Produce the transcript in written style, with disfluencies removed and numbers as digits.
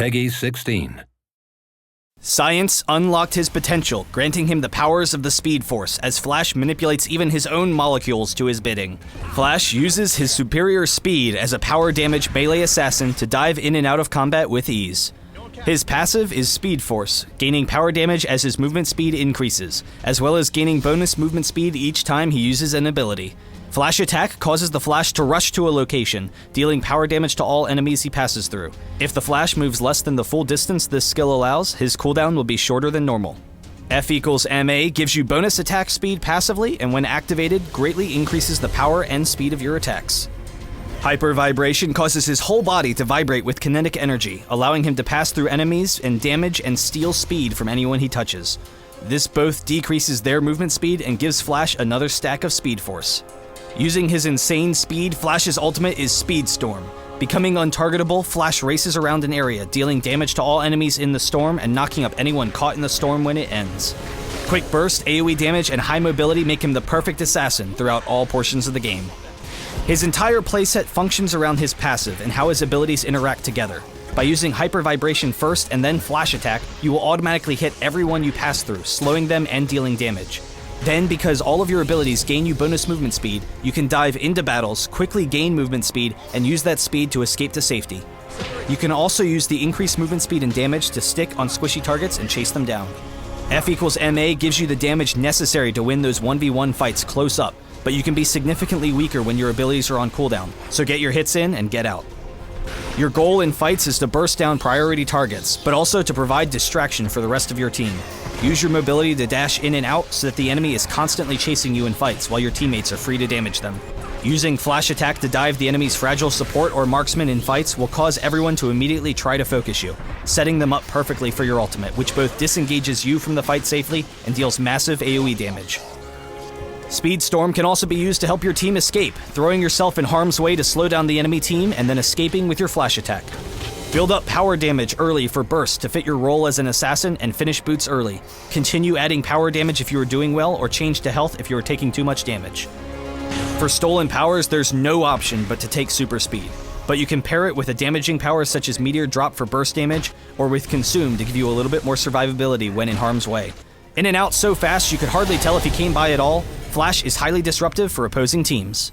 Peggy 16. Science unlocked his potential, granting him the powers of the Speed Force as Flash manipulates even his own molecules to his bidding. Flash uses his superior speed as a power damage melee assassin to dive in and out of combat with ease. His passive is Speed Force, gaining power damage as his movement speed increases, as well as gaining bonus movement speed each time he uses an ability. Flash Attack causes the Flash to rush to a location, dealing power damage to all enemies he passes through. If the Flash moves less than the full distance this skill allows, his cooldown will be shorter than normal. F equals MA gives you bonus attack speed passively, and when activated, greatly increases the power and speed of your attacks. Hyper Vibration causes his whole body to vibrate with kinetic energy, allowing him to pass through enemies and damage and steal speed from anyone he touches. This both decreases their movement speed and gives Flash another stack of Speed Force. Using his insane speed, Flash's ultimate is Speed Storm. Becoming untargetable, Flash races around an area, dealing damage to all enemies in the storm and knocking up anyone caught in the storm when it ends. Quick burst, AoE damage, and high mobility make him the perfect assassin throughout all portions of the game. His entire playset functions around his passive and how his abilities interact together. By using Hyper Vibration first and then Flash Attack, you will automatically hit everyone you pass through, slowing them and dealing damage. Then, because all of your abilities gain you bonus movement speed, you can dive into battles, quickly gain movement speed, and use that speed to escape to safety. You can also use the increased movement speed and damage to stick on squishy targets and chase them down. F equals MA gives you the damage necessary to win those 1v1 fights close up, but you can be significantly weaker when your abilities are on cooldown, so get your hits in and get out. Your goal in fights is to burst down priority targets, but also to provide distraction for the rest of your team. Use your mobility to dash in and out so that the enemy is constantly chasing you in fights while your teammates are free to damage them. Using Flash Attack to dive the enemy's fragile support or marksman in fights will cause everyone to immediately try to focus you, setting them up perfectly for your ultimate, which both disengages you from the fight safely and deals massive AoE damage. Speed Storm can also be used to help your team escape, throwing yourself in harm's way to slow down the enemy team and then escaping with your Flash Attack. Build up power damage early for burst to fit your role as an assassin and finish boots early. Continue adding power damage if you are doing well, or change to health if you are taking too much damage. For stolen powers, there's no option but to take super speed, but you can pair it with a damaging power such as Meteor Drop for burst damage, or with Consume to give you a little bit more survivability when in harm's way. In and out so fast you could hardly tell if he came by at all, Flash is highly disruptive for opposing teams.